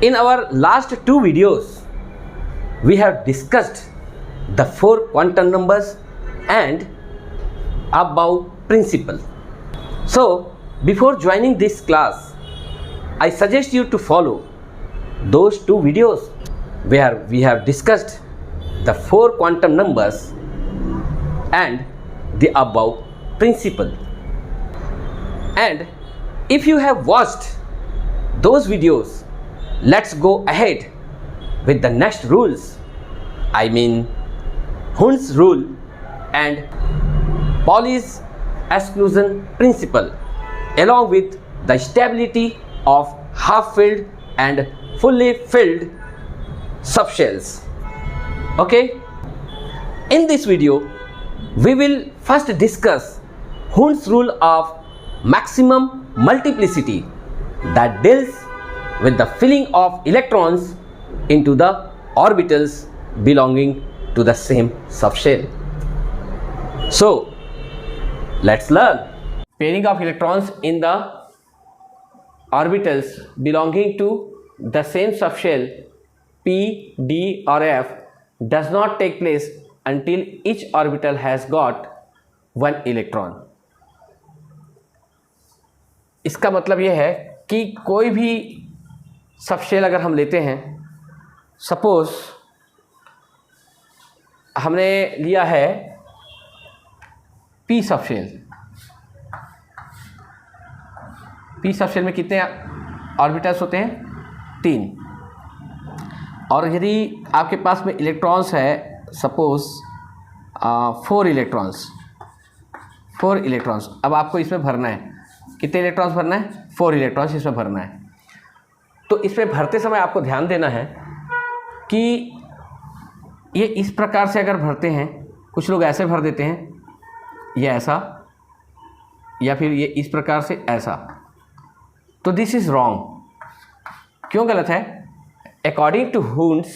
In our last two videos, we have discussed the four quantum numbers and above principle. So, before joining this class, I suggest you to follow those two videos where we have discussed the four quantum numbers and the above principle. And if you have watched those videos, let's go ahead with the next rules. I mean Hund's rule and Pauli's exclusion principle, along with the stability of half-filled and fully filled subshells. Okay? In this video, we will first discuss Hund's rule of maximum multiplicity that deals with the filling of electrons into the orbitals belonging to the same subshell. So, let's learn. Pairing of electrons in the orbitals belonging to the same subshell P, D or F does not take place until each orbital has got one electron. इसका मतलब यह है कि कोई भी subshell अगर हम लेते हैं, सपोज हमने लिया है पी सबशेल। पी सबशेल में कितने ऑर्बिटल्स होते हैं? 3। और यदि आपके पास में इलेक्ट्रॉन्स है सपोज 4 इलेक्ट्रॉन्स। अब आपको इसमें भरना है, कितने इलेक्ट्रॉन्स भरना है? 4 इलेक्ट्रॉन्स इसमें भरना है। तो इसमें भरते समय आपको ध्यान देना है कि ये इस प्रकार से अगर भरते हैं, कुछ लोग ऐसे भर देते हैं, ये ऐसा, या फिर ये इस प्रकार से ऐसा, तो दिस इज रॉन्ग। क्यों गलत है? According to Hund's,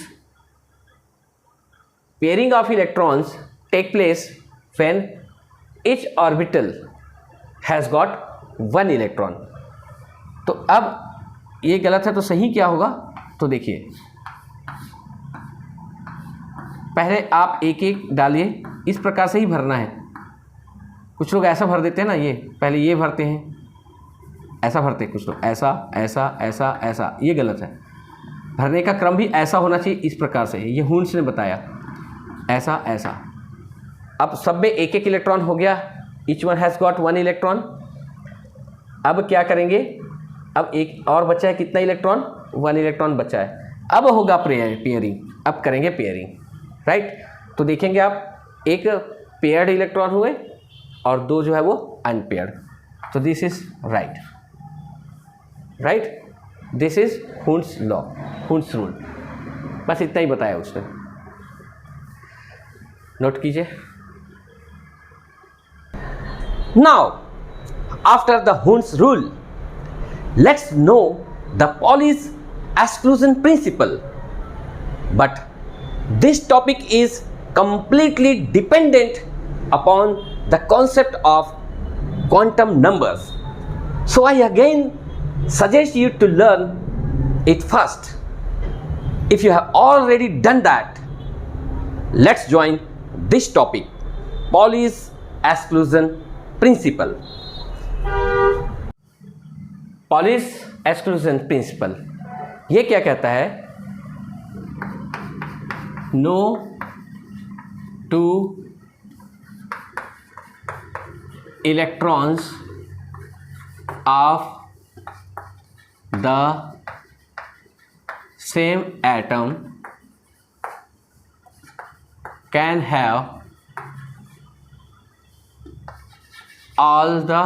pairing of electrons take place when each orbital has got one electron। तो अब ये गलत है तो सही क्या होगा? तो देखिए, पहले आप एक एक डालिए, इस प्रकार से ही भरना है। कुछ लोग ऐसा भर देते हैं ना, ये पहले ये भरते हैं, ऐसा भरते हैं कुछ लोग, ऐसा ऐसा ऐसा ऐसा, ये गलत है। भरने का क्रम भी ऐसा होना चाहिए, इस प्रकार से। ये Hund's ने बताया, ऐसा ऐसा। अब सब में एक एक इलेक्ट्रॉन हो गया, each one has got 1 electron. अब क्या करेंगे? अब एक और बचा है, कितना इलेक्ट्रॉन? 1 इलेक्ट्रॉन बचा है। अब होगा पेयरिंग, अब करेंगे पेयरिंग, राइट। तो देखेंगे आप, एक पेयर्ड इलेक्ट्रॉन हुए और 2 जो है वो अनपेयर्ड। तो this is right, this is Hund's law, Hund's rule. बस इतना ही बताया उसने, नोट कीजिए। Now, after the Hund's rule, let's know the Pauli's exclusion principle. But this topic is completely dependent upon the concept of quantum numbers. So I again suggest you to learn it first. If you have already done that, let's join this topic, Pauli's exclusion principle. Pauli's exclusion principle ये क्या कहता है? No two electrons of the same atom can have all the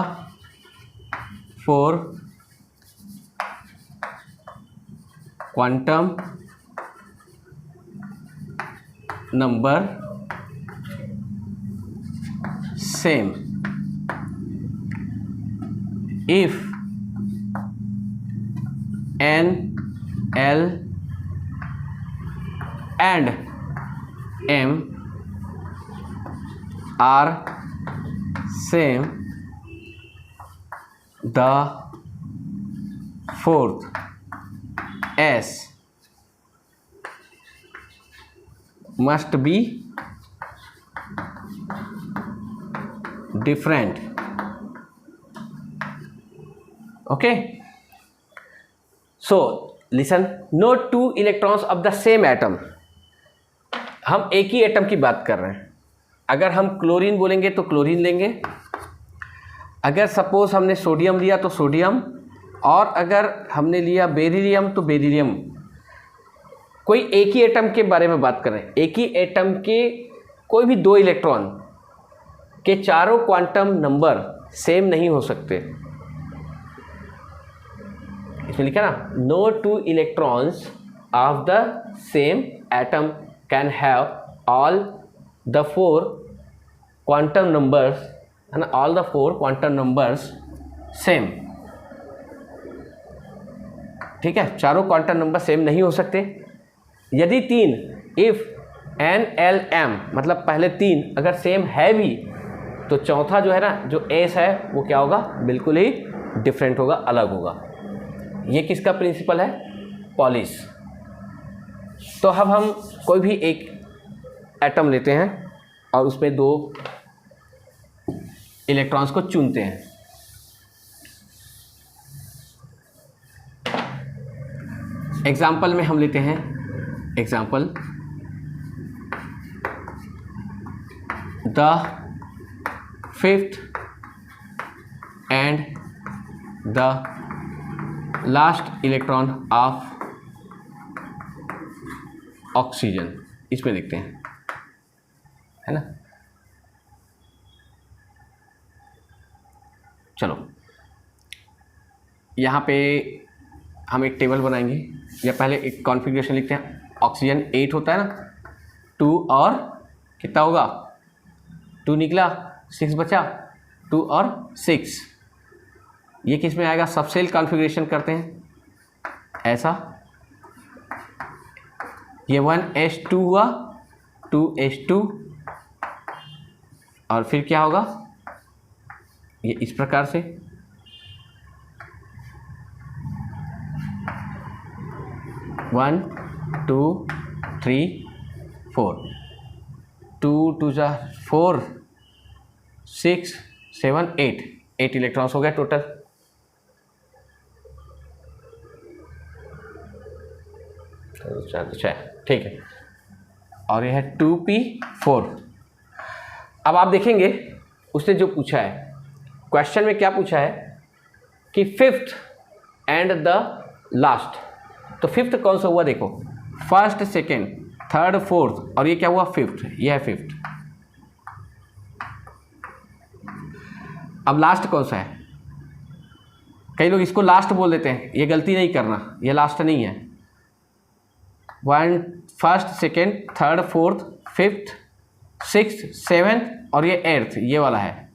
4 quantum number same if N, L and M are same, the fourth S must be different. Okay, so listen, no two electrons of the same atom. हम एक ही atom की बात कर रहे हैं. अगर हम chlorine बोलेंगे तो क्लोरीन लेंगे, अगर सपोज हमने सोडियम लिया तो सोडियम, और अगर हमने लिया बेरिलियम तो बेरिलियम. कोई एक ही एटम के बारे में बात कर रहे हैं. एक ही एटम के कोई भी दो इलेक्ट्रॉन के चारों क्वांटम नंबर सेम नहीं हो सकते. इसमें लिखा ना, no two electrons of the same atom can have all the four quantum numbers, है ना, all the four quantum numbers same. ठीक है, चारों क्वांटम नंबर सेम नहीं हो सकते. यदि तीन, इफ एन एल एम, मतलब पहले तीन अगर सेम है भी तो चौथा जो है ना, जो एस है, वो क्या होगा, बिल्कुल ही डिफरेंट होगा, अलग होगा. ये किसका प्रिंसिपल है, पॉलिश. तो अब हम कोई भी एक एटम लेते हैं और उसमें दो इलेक्ट्रॉन्स को चुनते हैं. एग्जाम्पल में हम लेते हैं, example, the fifth and the last electron of oxygen. इसमें देखते हैं, है ना. चलो, यहाँ पे हम एक टेबल बनाएंगे, या पहले एक कॉन्फ़िगरेशन लिखते हैं. ऑक्सीजन 8 होता है ना, 2 और कितना होगा, 2 निकला, 6 बचा, 2 और 6. ये किस में आएगा, सबसेल कॉन्फ़िगरेशन करते हैं ऐसा. ये 1s2 हुआ, 2s2, और फिर क्या होगा, ये इस प्रकार से. वन, टू, थ्री, 4, 2 2 जा 4, 6 7 8 इलेक्ट्रॉन्स हो गए टोटल. ठीक है, और यह है 2p4. अब आप देखेंगे उसने जो पूछा है, क्वेश्चन में क्या पूछा है कि फिफ्थ एंड द लास्ट. तो फिफ्थ कौन सा हुआ, देखो, फर्स्ट, सेकेंड, थर्ड, फोर्थ, और ये क्या हुआ, फिफ्थ. ये है फिफ्थ. अब लास्ट कौन सा है, कई लोग इसको लास्ट बोल देते हैं, ये गलती नहीं करना, ये लास्ट नहीं है. One, first, second, third, fourth, fifth, sixth, seventh, और ये एर्थ, ये वाला है,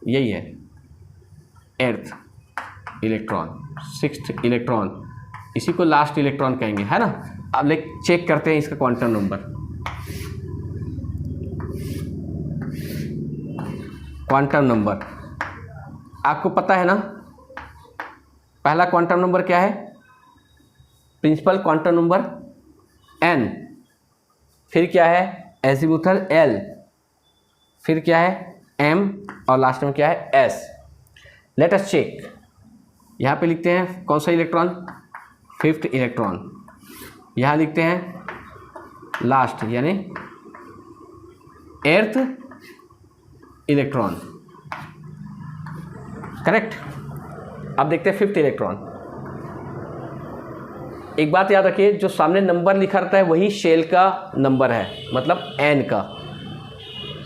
यही है एर्थ इलेक्ट्रॉन, सिक्स्थ इलेक्ट्रॉन, इसी को लास्ट इलेक्ट्रॉन कहेंगे, है ना. अब ले चेक करते हैं इसका क्वांटम नंबर. क्वांटम नंबर आपको पता है ना, पहला क्वांटम नंबर क्या है, प्रिंसिपल क्वांटम नंबर n, फिर क्या है एजीमुथल l, फिर क्या है m, और लास्ट में क्या है s. Let us check. यहाँ पे लिखते हैं कौन सा इलेक्ट्रॉन, फिफ्थ इलेक्ट्रॉन. यहाँ लिखते हैं लास्ट, यानी एर्थ इलेक्ट्रॉन. करेक्ट. अब देखते हैं फिफ्थ इलेक्ट्रॉन. एक बात याद रखिए, जो सामने नंबर लिखा रहता है वही शेल का नंबर है, मतलब n का.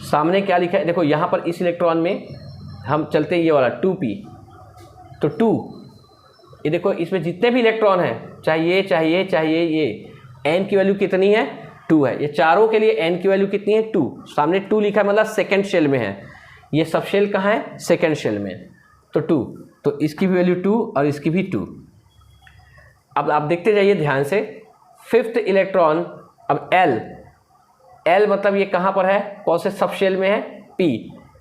सामने क्या लिखा है, देखो यहाँ पर इस इलेक्ट्रॉन में हम चलते हैं, ये वाला 2p, तो 2, ये देखो इसमें जितने भी इलेक्ट्रॉन हैं, चाहे ये n की वैल्यू कितनी है, 2 है. ये चारों के लिए n की वैल्यू कितनी है, 2. सामने 2 लिखा है, मतलब सेकेंड शेल में है. ये सब शेल कहाँ है, सेकेंड शेल में, तो 2. तो इसकी भी वैल्यू 2 और इसकी भी 2. अब आप देखते जाइए ध्यान से, फिफ्थ इलेक्ट्रॉन, अब L मतलब ये कहाँ पर है, कौन से सब शेल में है, P.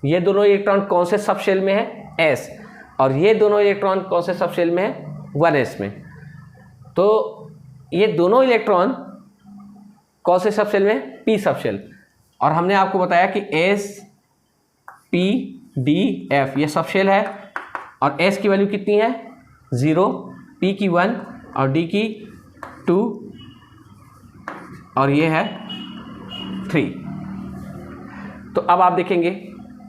ये दोनों इलेक्ट्रॉन कौन से सब शेल में है, S. और ये दोनों इलेक्ट्रॉन कौन से सब शेल में है, 1s में. तो ये दोनों इलेक्ट्रॉन कौन से सब शेल में, पी सब शेल, और हमने आपको बताया कि एस पी डी एफ ये सब शेल है, और एस की वैल्यू कितनी है 0, पी की 1 और डी की 2 और ये है 3। तो अब आप देखेंगे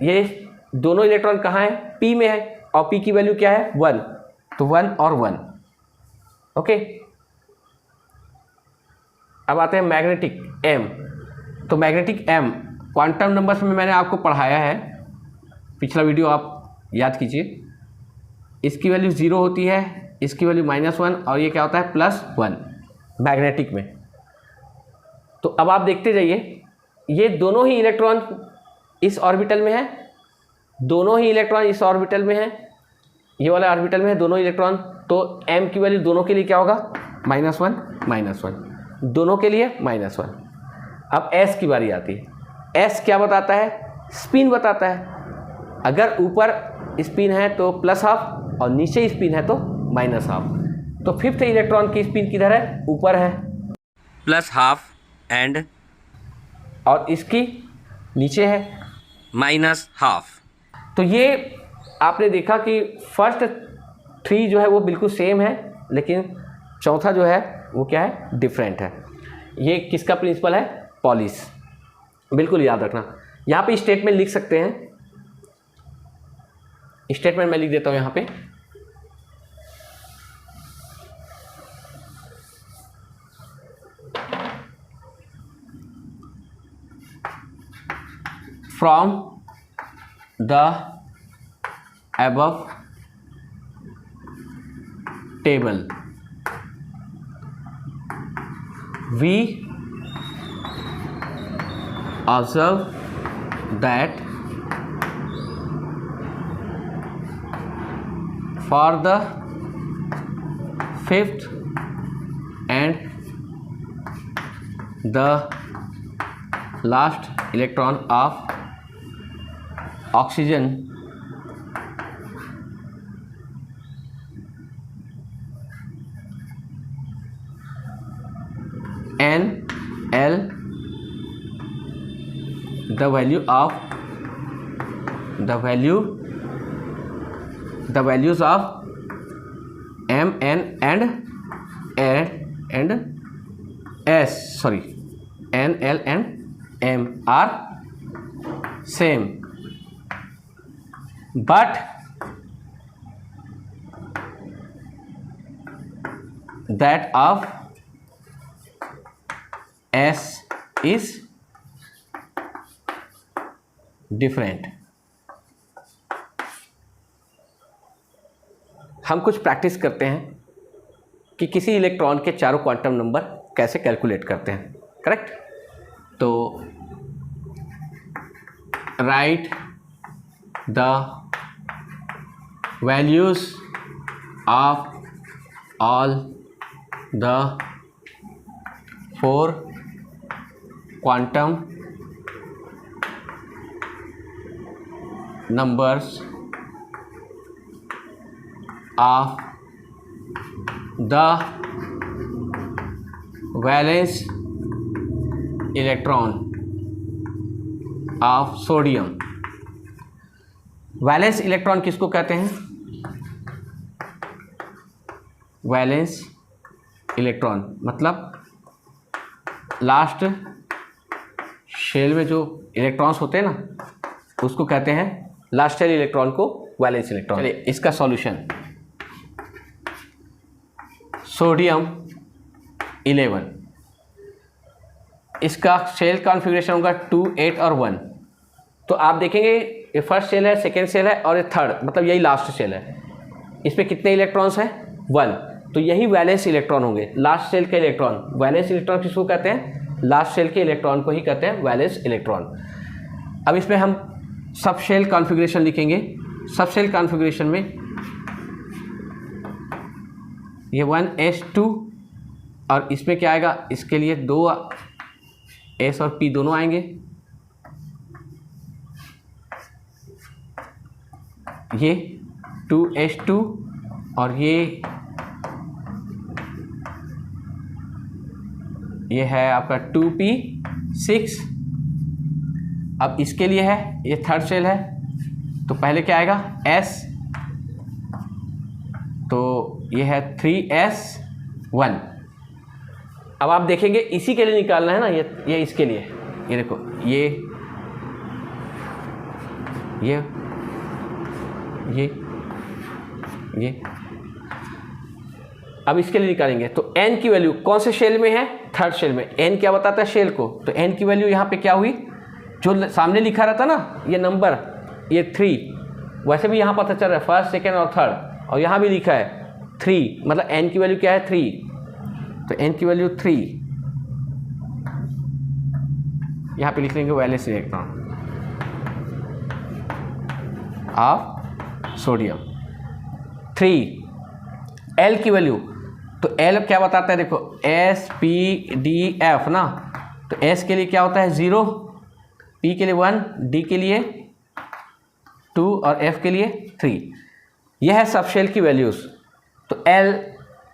ये दोनों इलेक्ट्रॉन कहाँ है, पी में है, और पी की वैल्यू क्या है 1, तो 1 और 1। ओके, अब आते हैं मैग्नेटिक एम। तो मैग्नेटिक एम क्वांटम नंबर्स में मैंने आपको पढ़ाया है, पिछला वीडियो आप याद कीजिए। इसकी वैल्यू 0 होती है, इसकी वैल्यू -1 और ये क्या होता है +1 मैग्नेटिक में। तो अब आप देखते जाइए, ये दोनों ही इलेक्ट्रॉन इस ऑर्बिटल में है, दोनों ही इलेक्ट्रॉन इस ऑर्बिटल में है, ये वाला ऑर्बिटल में है दोनों इलेक्ट्रॉन। तो m की वैल्यू दोनों के लिए क्या होगा -1, दोनों के लिए -1। अब s की बारी आती है। s क्या बताता है, स्पिन बताता है। अगर ऊपर स्पिन है तो +12 और नीचे स्पिन है तो -12। तो फिफ्थ इलेक्ट्रॉन की स्पिन किधर है, ऊपर है +12 एंड, और इसकी नीचे है -12। तो ये आपने देखा कि फर्स्ट 3 जो है वो बिल्कुल सेम है, लेकिन चौथा जो है वो क्या है, डिफरेंट है। ये किसका प्रिंसिपल है, पॉलिस। बिल्कुल याद रखना। यहाँ पे स्टेटमेंट लिख सकते हैं, स्टेटमेंट मैं लिख देता हूँ यहाँ पे। From the above table we observe that for the fifth and the last electron of oxygen NL, the values of M, N and S, sorry, N, L and M are same, but that of S is different। हम कुछ practice करते हैं कि किसी electron के चारों quantum number कैसे calculate करते हैं, करेक्ट। तो right the values of all the 4 quantum numbers of the valence electron of sodium। Valence electron किसको कहते हैं, वैलेंस इलेक्ट्रॉन मतलब लास्ट शेल में जो इलेक्ट्रॉन्स होते हैं ना, उसको कहते हैं लास्ट शेल इलेक्ट्रॉन को वैलेंस इलेक्ट्रॉन। चलिए इसका सॉल्यूशन, सोडियम 11, इसका शेल कॉन्फ़िगरेशन होगा 2, 8 और 1। तो आप देखेंगे ये फर्स्ट शेल है, सेकेंड शेल है और ये थर्ड, मतलब यही लास्ट शेल है। इस पर कितने इलेक्ट्रॉन्स हैं, 1। तो यही वैलेंस इलेक्ट्रॉन होंगे, लास्ट शेल के इलेक्ट्रॉन। वैलेंस इलेक्ट्रॉन किसको कहते हैं, लास्ट शेल के इलेक्ट्रॉन को ही कहते हैं वैलेंस इलेक्ट्रॉन। अब इसमें हम सब शेल कॉन्फ़िगरेशन लिखेंगे। सब शेल कॉन्फ़िगरेशन में ये 1s2 और इसमें क्या आएगा, इसके लिए 2 S और P दोनों आएंगे। ये 2s2 और ये ये है आपका 2p6। अब इसके लिए है, ये थर्ड शेल है, तो पहले क्या आएगा s, तो ये है 3s1। अब आप देखेंगे इसी के लिए निकालना है ना, ये इसके लिए, ये देखो ये अब इसके लिए निकालेंगे। तो n की वैल्यू कौन से शेल में है, थर्ड शेल में। n क्या बताता है शेल को, तो n की वैल्यू यहाँ पे क्या हुई, जो सामने लिखा रहता ना ये नंबर, ये 3, वैसे भी यहाँ पता चल रहा है फर्स्ट, सेकेंड और थर्ड, और यहाँ भी लिखा है 3, मतलब n की वैल्यू क्या है 3, तो n की वैल्यू 3 यहाँ पे लिख लेंगे, वैल्यू से देखता हूँ ऑफ सोडियम 3। L की वैल्यू, तो L क्या बताता है, देखो SpDF ना, तो S के लिए क्या होता है 0, P के लिए 1, D के लिए 2 और F के लिए 3। यह है सब शेल की वैल्यूज़। तो L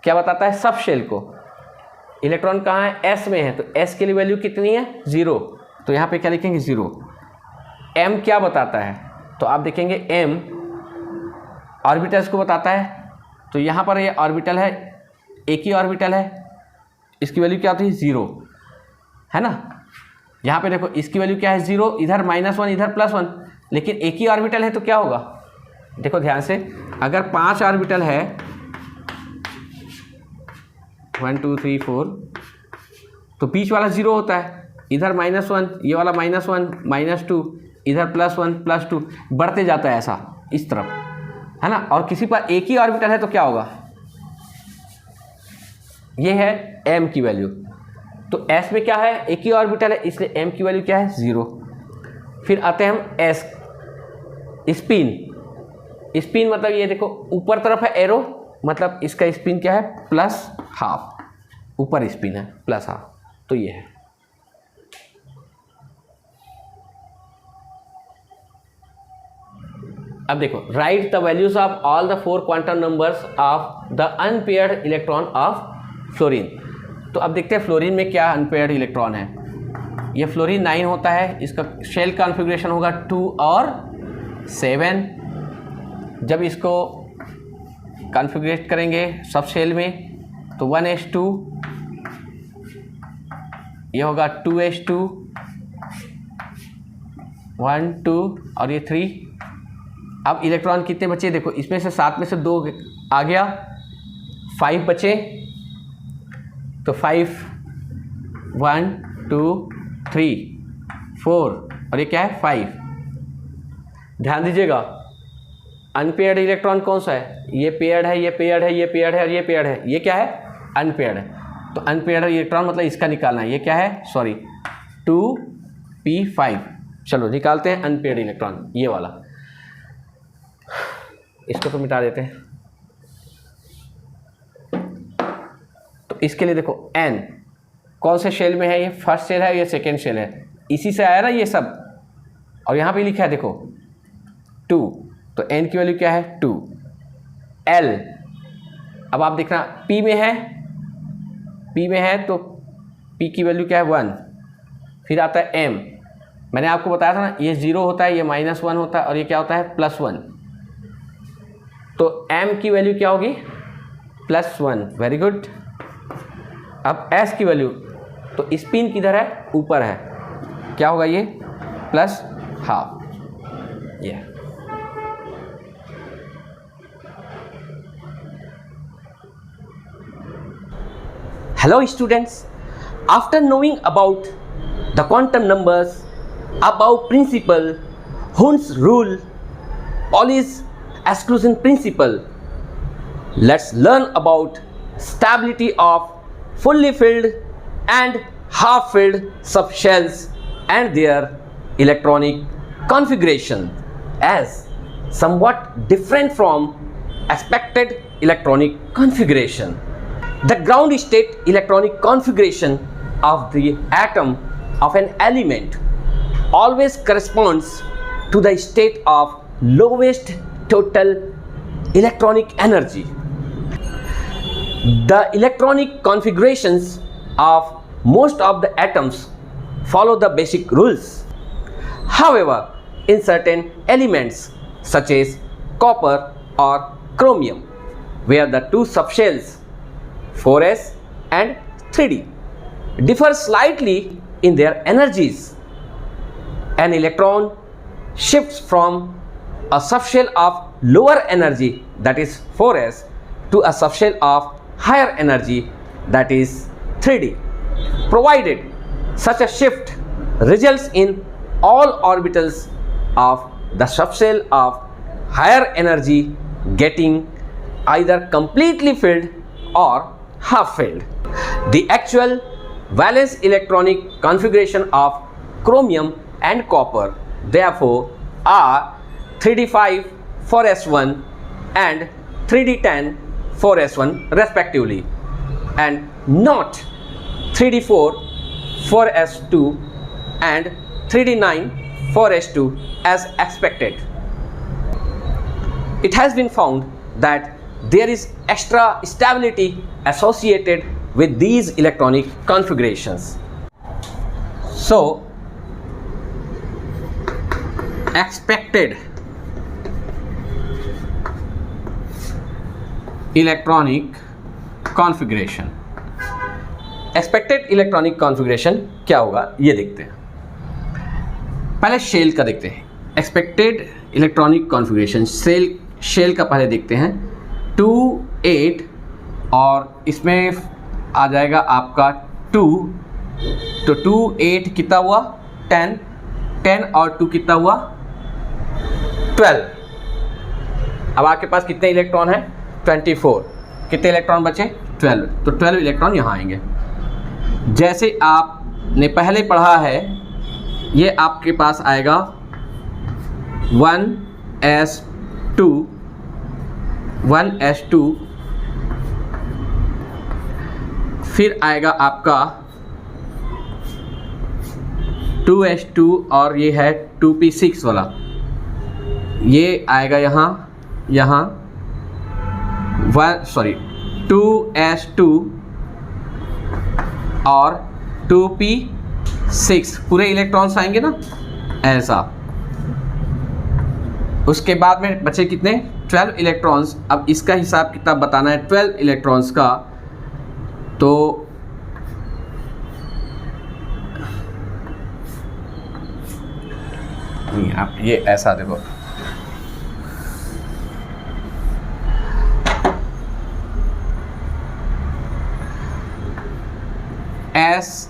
क्या बताता है सब शेल को, इलेक्ट्रॉन कहाँ है S में है, तो S के लिए वैल्यू कितनी है 0, तो यहाँ पे क्या लिखेंगे 0। M क्या बताता है, तो आप देखेंगे M ऑर्बिटल्स को बताता है, तो यहाँ पर ये ऑर्बिटल है, एक ही ऑर्बिटल है, इसकी वैल्यू क्या होती है 0, है ना। यहाँ पे देखो इसकी वैल्यू क्या है 0, इधर -1 इधर +1, लेकिन एक ही ऑर्बिटल है तो क्या होगा, देखो ध्यान से, अगर 5 ऑर्बिटल है 1 2 3 4, तो बीच वाला 0 होता है, इधर -1, ये वाला -1 -2, इधर +1 +2, बढ़ते जाता है ऐसा इस तरफ, है ना। और किसी पर एक ही ऑर्बिटल है तो क्या होगा, ये है m की वैल्यू। तो s में क्या है, एक ही ऑर्बिटल है, इसलिए m की वैल्यू क्या है 0। फिर आते हैं हम s, स्पिन मतलब ये देखो ऊपर तरफ है एरो, मतलब इसका स्पिन क्या है +½ ऊपर स्पिन है +½ तो ये है। अब देखो right the values of all the 4 quantum numbers of the unpaired electron of fluorine. तो अब देखते हैं फ्लोरीन में क्या अनपेयर्ड इलेक्ट्रॉन है। ये फ्लोरीन 9 होता है, इसका शेल कॉन्फ़िगरेशन होगा 2 और 7। जब इसको कॉन्फ़िगरेट करेंगे सब शेल में तो 1s2, ये होगा 2s2, 1 2 और ये 3। अब इलेक्ट्रॉन कितने बचे, देखो इसमें से 7 में से 2 आ गया, 5 बचे, तो 5 1 2 3 4 और ये क्या है 5। ध्यान दीजिएगा अनपेयर्ड इलेक्ट्रॉन कौन सा है, ये पेयर्ड है, ये पेयर्ड है, ये पेयर्ड है और ये पेयर्ड है, ये क्या है अनपेयर्ड है। तो अनपेयर्ड इलेक्ट्रॉन मतलब इसका निकालना है, ये क्या है 2p5। चलो निकालते हैं अनपेयर्ड इलेक्ट्रॉन, ये वाला, इसको तो मिटा देते हैं। तो इसके लिए देखो n कौन से शेल में है, ये फर्स्ट शेल है, ये सेकेंड शेल है, इसी से आया ना ये सब, और यहाँ पे लिखा है देखो 2, तो n की वैल्यू क्या है 2। l अब आप देखना p में है तो p की वैल्यू क्या है 1। फिर आता है m, मैंने आपको बताया था ना ये 0 होता है, ये -1 होता है और ये क्या होता है +1, तो m की वैल्यू क्या होगी +1। Very good. अब s की वैल्यू, तो स्पिन किधर है ऊपर है, क्या होगा ये +½ ये। Hello students, after knowing about the quantum numbers, above principle, Hund's rule, Pauli's exclusion principle, let's learn about stability of fully filled and half filled subshells and their electronic configuration as somewhat different from expected electronic configuration. The ground state electronic configuration of the atom of an element always corresponds to the state of lowest total electronic energy. The electronic configurations of most of the atoms follow the basic rules. However, in certain elements such as copper or chromium, where the two subshells 4s and 3d differ slightly in their energies, an electron shifts from a subshell of lower energy, that is 4s, to a subshell of higher energy, that is 3d, provided such a shift results in all orbitals of the subshell of higher energy getting either completely filled or half filled. The actual valence electronic configuration of chromium and copper therefore are 3d5 4s1 and 3d10 4s1 respectively, and not 3d4 4s2 and 3d9 4s2 as expected. It has been found that there is extra stability associated with these electronic configurations. So, expected electronic configuration. Expected electronic configuration क्या होगा ये देखते हैं। पहले shell का देखते हैं। Expected electronic configuration shell का पहले देखते हैं। 2 8 और इसमें आ जाएगा आपका 2, तो 2 8 कितना हुआ 10 और 2 कितना हुआ 12। अब आपके पास कितने इलेक्ट्रॉन हैं 24, कितने इलेक्ट्रॉन बचे 12, तो 12 इलेक्ट्रॉन यहाँ आएंगे। जैसे आपने पहले पढ़ा है ये आपके पास आएगा 1s2 फिर आएगा आपका 2s2 और ये है 2p6 वाला, ये आएगा यहाँ 2s2 और 2p6 पूरे इलेक्ट्रॉन्स आएंगे ना ऐसा। उसके बाद में बचे कितने 12 इलेक्ट्रॉन्स। अब इसका हिसाब किताब बताना है 12 इलेक्ट्रॉन्स का, तो आप ये ऐसा देखो, S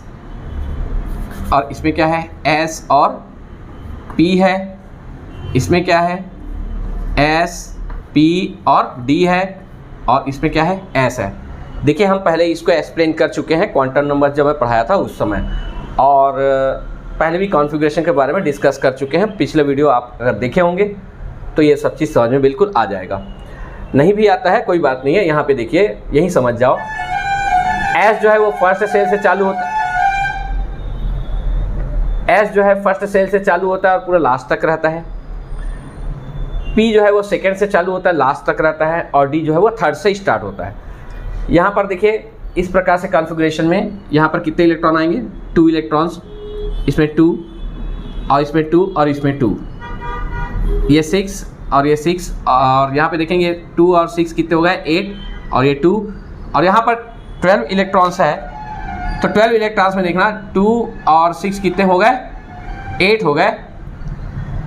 और इसमें क्या है S और P है, इसमें क्या है S P और D है, और इसमें क्या है S है। देखिए हम पहले इसको एक्सप्लेन कर चुके हैं क्वांटम नंबर जब मैं पढ़ाया था उस समय, और पहले भी कॉन्फ़िगरेशन के बारे में डिस्कस कर चुके हैं। पिछले वीडियो आप अगर देखे होंगे तो ये सब चीज़ समझ में बिल्कुल आ जाएगा। नहीं भी आता है कोई बात नहीं है, यहाँ पे देखिए यही समझ जाओ। S जो है वो फर्स्ट सेल से चालू होता है, S जो है फर्स्ट सेल से चालू होता है और पूरा लास्ट तक रहता है। P जो है वो सेकेंड से चालू होता है लास्ट तक रहता है, और D जो है वो थर्ड से स्टार्ट होता है। यहाँ पर देखिए इस प्रकार से कॉन्फ़िगरेशन में यहाँ पर कितने इलेक्ट्रॉन आएंगे 2 इलेक्ट्रॉन्स, इसमें 2 और इसमें 2 और इसमें 2, ये 6 और ये 6, और यहाँ पे देखेंगे 2 और 6 कितने हो गए 8, और ये 2, और यहाँ पर 12 इलेक्ट्रॉन्स है, तो 12 इलेक्ट्रॉन्स में देखना 2 और 6 कितने हो गए 8 हो गए,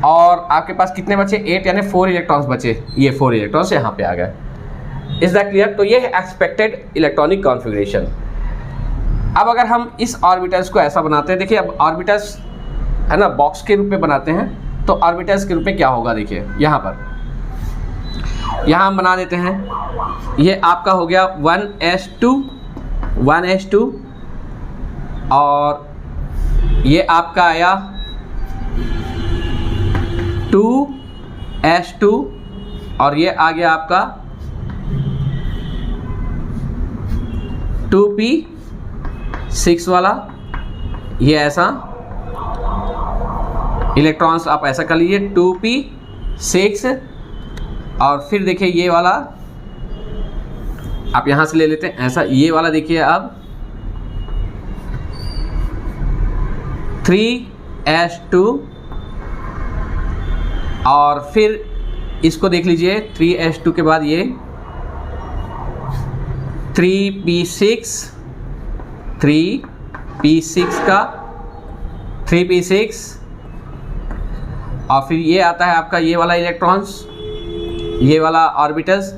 और आपके पास कितने बचे 8 यानी 4 इलेक्ट्रॉन्स बचे, ये 4 इलेक्ट्रॉन्स यहाँ पे आ गए। Is that clear? तो ये है एक्सपेक्टेड इलेक्ट्रॉनिक कॉन्फ़िगरेशन। अब अगर हम इस ऑर्बिटल्स को ऐसा बनाते हैं, देखिए अब ऑर्बिटल्स है ना बॉक्स के रूप में बनाते हैं, तो ऑर्बिटल्स के रूप में क्या होगा देखिए यहाँ पर, यहाँ हम बना देते हैं। ये आपका हो गया 1s2 और ये आपका आया 2s2 और ये आ गया आपका 2p6 वाला, ये ऐसा इलेक्ट्रॉन्स आप ऐसा कर लीजिए 2p6, और फिर देखिए ये वाला आप यहाँ से ले लेते हैं ऐसा, ये वाला देखिए अब 3s2 और फिर इसको देख लीजिए 3s2 के बाद ये 3p6 का 3p6 और फिर ये आता है आपका ये वाला इलेक्ट्रॉन्स, ये वाला ऑर्बिटल्स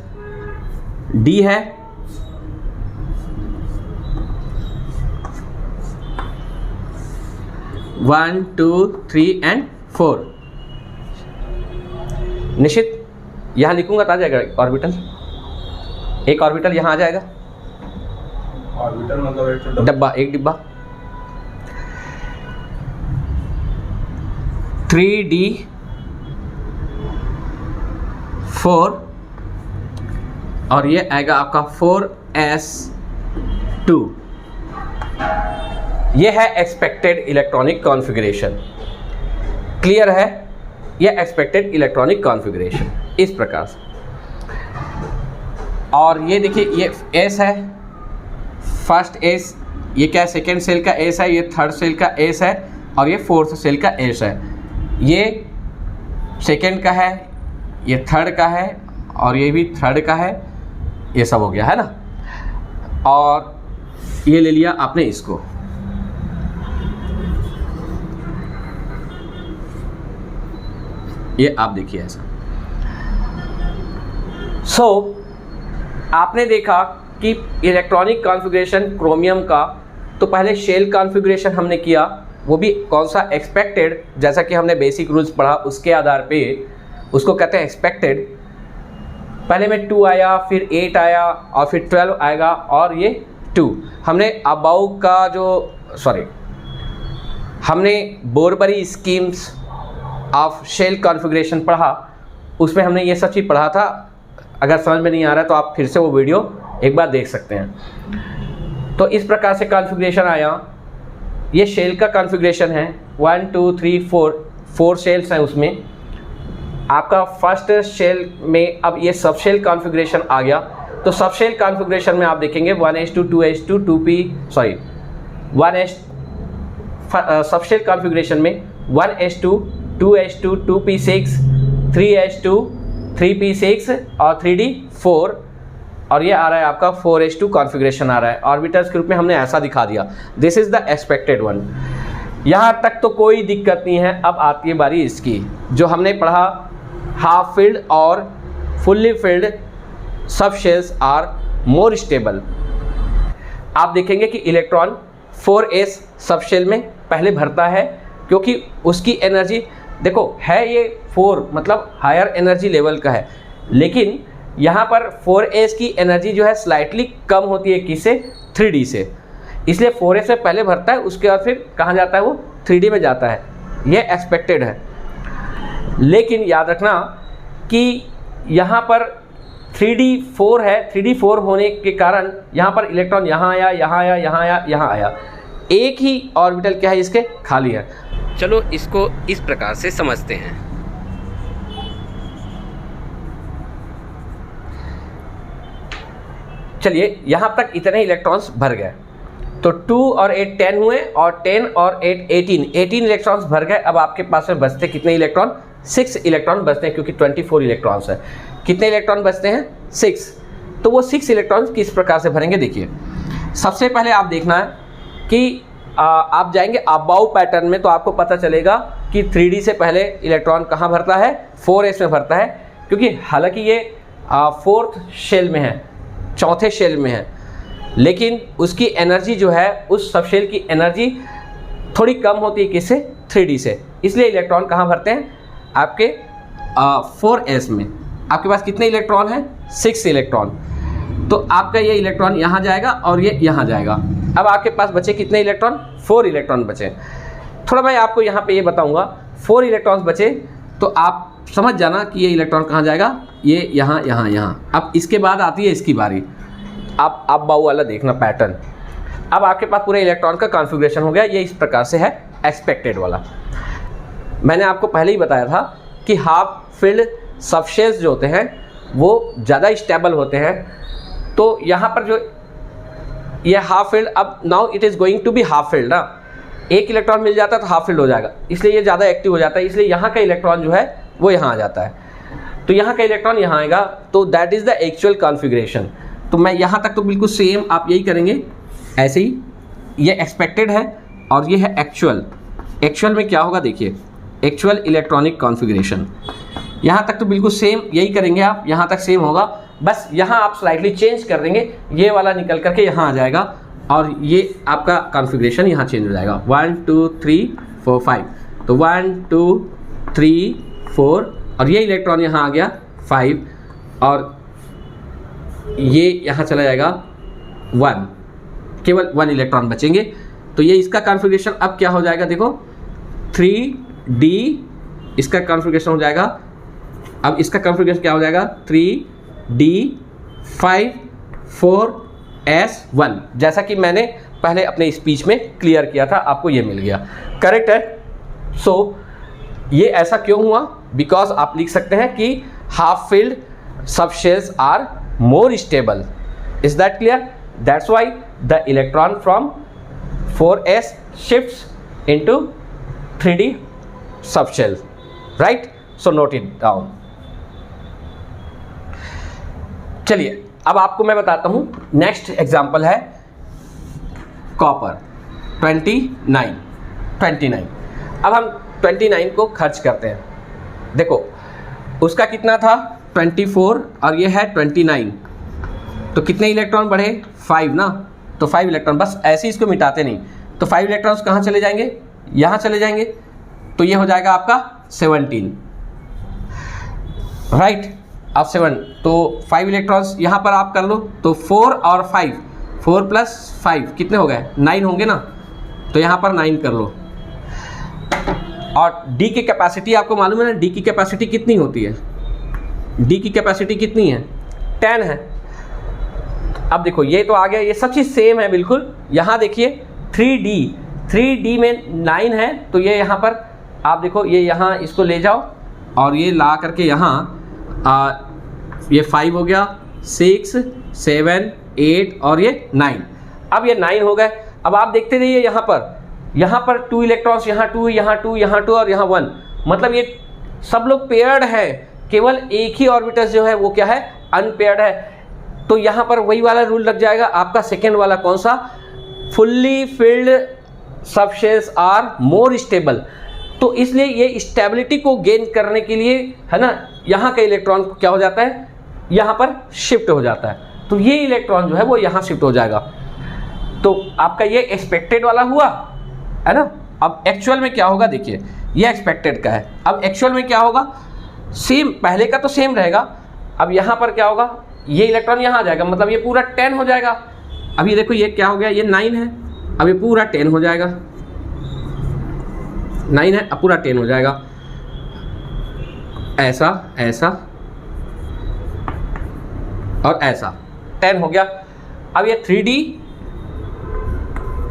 d है, वन टू थ्री एंड 4। निश्चित यहाँ लिखूंगा तो आ जाएगा ऑर्बिटल, एक ऑर्बिटल यहाँ आ जाएगा, ऑर्बिटल मतलब डब्बा, एक डिब्बा 3d4 और ये आएगा आपका 4s2। ये है एक्सपेक्टेड इलेक्ट्रॉनिक कॉन्फ़िगरेशन। क्लियर है? ये एक्सपेक्टेड इलेक्ट्रॉनिक कॉन्फ़िगरेशन इस प्रकार से। और ये देखिए ये S है, फर्स्ट S, ये क्या सेकेंड सेल का S है, ये थर्ड सेल का S है और ये फोर्थ सेल का S है। ये सेकेंड का है, ये थर्ड का है और ये भी थर्ड का है, ये सब हो गया है ना। और ये ले लिया आपने इसको, ये आप देखिए ऐसा। आपने देखा कि इलेक्ट्रॉनिक कॉन्फ़िगरेशन क्रोमियम का, तो पहले शेल कॉन्फ़िगरेशन हमने किया, वो भी कौन सा, एक्सपेक्टेड, जैसा कि हमने बेसिक रूल्स पढ़ा उसके आधार पे उसको कहते हैं एक्सपेक्टेड। पहले में 2 आया, फिर 8 आया और फिर 12 आएगा और ये 2। हमने अबाउ का जो हमने बोरबरी स्कीम्स ऑफ शेल कॉन्फ़िगरेशन पढ़ा, उसमें हमने ये सब चीज़ पढ़ा था। अगर समझ में नहीं आ रहा है तो आप फिर से वो वीडियो एक बार देख सकते हैं। तो इस प्रकार से कॉन्फ़िगरेशन आया। ये शेल का कॉन्फ़िगरेशन है, 1 2 3 4 शेल्स हैं उसमें। आपका फर्स्ट शेल में अब ये सब शेल कॉन्फ़िगरेशन आ गया। तो सब शेल कॉन्फ़िगरेशन में आप देखेंगे 1s2 2s2 सब शेल कॉन्फ़िगरेशन में 1s2 2s2 2p6 3s2 3p6 और 3d4 और ये आ रहा है आपका 4s2 कॉन्फ़िगरेशन आ रहा है। ऑर्बिटल्स के रूप में हमने ऐसा दिखा दिया, this is the expected one. यहाँ तक तो कोई दिक्कत नहीं है। अब आती है बारी इसकी, जो हमने पढ़ा हाफ फील्ड और fully filled sub shells are more stable. आप देखेंगे कि इलेक्ट्रॉन 4s सब शेल में पहले भरता है, क्योंकि उसकी एनर्जी देखो है ये 4 मतलब हायर एनर्जी लेवल का है, लेकिन यहाँ पर 4s की एनर्जी जो है स्लाइटली कम होती है किससे, 3d से। इसलिए 4s से पहले भरता है, उसके बाद फिर कहाँ जाता है, वो 3d में जाता है। ये एक्सपेक्टेड है। लेकिन याद रखना कि यहाँ पर 3d4 है, 3d4 होने के कारण यहाँ पर इलेक्ट्रॉन यहाँ आया, यहाँ आया, यहाँ आया, यहाँ आया। एक ही ऑर्बिटल क्या है इसके, खाली है। चलो इसको इस प्रकार से समझते हैं। चलिए यहाँ तक इतने इलेक्ट्रॉन्स भर गए, तो 2 और 8 10 हुए और 10 और 8 18 इलेक्ट्रॉन्स भर गए। अब आपके पास में बचते कितने इलेक्ट्रॉन, 6 इलेक्ट्रॉन बचते हैं, क्योंकि 24 इलेक्ट्रॉन्स है। कितने इलेक्ट्रॉन बचते हैं, 6। तो वो 6 इलेक्ट्रॉन्स किस प्रकार से भरेंगे, देखिए। सबसे पहले आप देखना है कि आप जाएंगे अबाउ पैटर्न में, तो आपको पता चलेगा कि 3d से पहले इलेक्ट्रॉन कहाँ भरता है, 4s में भरता है, क्योंकि हालांकि ये 4th शेल में है, चौथे शेल में है, लेकिन उसकी एनर्जी जो है, उस सब शेल की एनर्जी थोड़ी कम होती है किससे, 3d से। इसलिए इलेक्ट्रॉन कहाँ भरते हैं, आपके 4s में। आपके पास कितने इलेक्ट्रॉन हैं, 6 इलेक्ट्रॉन। तो आपका ये इलेक्ट्रॉन यहाँ जाएगा और ये यहाँ जाएगा। अब आपके पास बचे कितने इलेक्ट्रॉन, 4 इलेक्ट्रॉन बचे। थोड़ा मैं आपको यहाँ पे ये बताऊँगा, 4 इलेक्ट्रॉन्स बचे तो आप समझ जाना कि ये इलेक्ट्रॉन कहाँ जाएगा, ये यहाँ, यहाँ, यहाँ। अब इसके बाद आती है इसकी बारी। आप बाऊ वाला देखना पैटर्न। अब आपके पास पूरे इलेक्ट्रॉन का कॉन्फ़िगरेशन हो गया। ये इस प्रकार से है एक्सपेक्टेड वाला। मैंने आपको पहले ही बताया था कि हाफ फील्ड सबशेल्स जो होते हैं वो ज़्यादा स्टेबल होते हैं। तो यहाँ पर जो ये हाफ फील्ड, अब now it is going to be half filled ना, एक इलेक्ट्रॉन मिल जाता है तो हाफ फील्ड हो जाएगा, इसलिए ये ज़्यादा एक्टिव हो जाता है, इसलिए यहाँ का इलेक्ट्रॉन जो है वो यहाँ आ जाता है, तो यहाँ का इलेक्ट्रॉन यहाँ आएगा, तो that is the actual configuration. तो मैं यहाँ तक तो बिल्कुल सेम आप यही करेंगे ऐसे ही, ये एक्सपेक्टेड है और ये है एक्चुअल। एक्चुअल में क्या होगा देखिए, एक्चुअल इलेक्ट्रॉनिक कॉन्फ़िगरेशन, यहाँ तक तो बिल्कुल सेम यही करेंगे आप, यहाँ तक सेम होगा, बस यहाँ आप स्लाइटली चेंज कर देंगे, ये वाला निकल करके यहाँ आ जाएगा और ये आपका कॉन्फ़िगरेशन यहाँ चेंज हो जाएगा। 1 2 3 4 5, तो 1 2 3 4 और ये इलेक्ट्रॉन यहाँ आ गया 5 और ये यहाँ चला जाएगा 1, केवल 1 इलेक्ट्रॉन बचेंगे। तो ये इसका कॉन्फ़िगरेशन अब क्या हो जाएगा देखो, 3D इसका कॉन्फ़िगरेशन हो जाएगा, अब इसका कॉन्फ़िगरेशन क्या हो जाएगा 3D 5 4S1, जैसा कि मैंने पहले अपने स्पीच में क्लियर किया था, आपको ये मिल गया, करेक्ट है। सो ये ऐसा क्यों हुआ, बिकॉज आप लिख सकते हैं कि half filled sub shells are more stable, is that clear? That's why the electron from 4s shifts into 3D subshell, right? So note it down. चलिए अब आपको मैं बताता हूँ, नेक्स्ट एग्जाम्पल है कॉपर 29। अब हम 29 को खर्च करते हैं, देखो उसका कितना था 24 और ये है 29, तो कितने इलेक्ट्रॉन बढ़े 5 ना, तो 5 इलेक्ट्रॉन, बस ऐसे ही इसको मिटाते नहीं, तो 5 इलेक्ट्रॉन्स कहाँ चले जाएंगे, यहाँ चले जाएंगे, तो ये हो जाएगा आपका 17, राइट। अब 7, तो 5 इलेक्ट्रॉन्स यहाँ पर आप कर लो, तो 4 और 5, 4 प्लस 5 कितने हो गए 9 होंगे ना, तो यहाँ पर 9 कर लो। और D की कैपेसिटी आपको मालूम है ना, D की कैपेसिटी कितनी होती है, D की कैपेसिटी कितनी है 10 है। अब देखो ये तो आ गया, ये सब चीज़ सेम है बिल्कुल। यहाँ देखिए 3D में 9 है, तो ये यहाँ पर आप देखो, ये यहाँ इसको ले जाओ और ये ला करके यहाँ ये 5 हो गया, 6 7 8 और ये 9, अब ये 9 हो गए। अब आप देखते रहिए यहाँ पर 2 इलेक्ट्रॉन्स, यहाँ 2 यहाँ 2 यहाँ 2 और यहाँ 1, मतलब ये सब लोग पेयर्ड है, केवल एक ही ऑर्बिटल जो है वो क्या है अनपेयर्ड है। तो यहाँ पर वही वाला रूल लग जाएगा आपका, सेकेंड वाला कौन सा, fully filled sub shells are more stable. तो इसलिए ये स्टेबिलिटी को गेन करने के लिए है ना, यहाँ का इलेक्ट्रॉन क्या हो जाता है, यहाँ पर शिफ्ट हो जाता है, तो ये इलेक्ट्रॉन जो है वो यहाँ शिफ्ट हो जाएगा। तो आपका ये एक्सपेक्टेड वाला हुआ है ना। अब एक्चुअल में क्या होगा देखिए, ये एक्सपेक्टेड का है, अब एक्चुअल में क्या होगा, सेम पहले का तो सेम रहेगा। अब यहाँ पर क्या होगा, ये इलेक्ट्रॉन यहाँ आ जाएगा, मतलब ये पूरा 10 हो जाएगा। अब ये देखो ये क्या हो गया, ये 9 है, अब ये पूरा 10 हो जाएगा, 9 है अब पूरा 10 हो जाएगा, ऐसा ऐसा और ऐसा 10 हो गया। अब ये 3D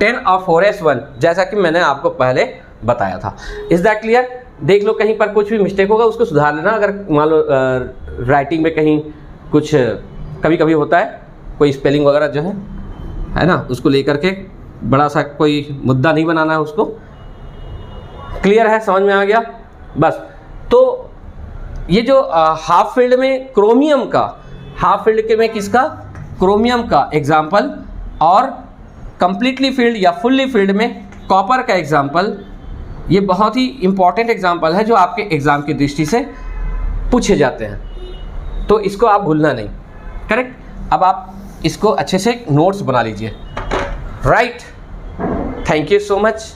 10 और 4s1, जैसा कि मैंने आपको पहले बताया था। Is that clear? देख लो कहीं पर कुछ भी मिस्टेक होगा उसको सुधार लेना, अगर मान लो राइटिंग में कहीं कुछ कभी कभी होता है, कोई स्पेलिंग वगैरह जो है ना, उसको लेकर के बड़ा सा कोई मुद्दा नहीं बनाना है उसको। क्लियर है, समझ में आ गया बस। तो ये जो हाफ फील्ड में क्रोमियम का, हाफ फील्ड के में किसका, क्रोमियम का एग्जाम्पल, और कंप्लीटली फील्ड या फुल्ली फील्ड में कॉपर का एग्जाम्पल, ये बहुत ही इंपॉर्टेंट एग्जाम्पल है जो आपके एग्ज़ाम की दृष्टि से पूछे जाते हैं, तो इसको आप भूलना नहीं, करेक्ट। अब आप इसको अच्छे से नोट्स बना लीजिए, right. Thank you so much.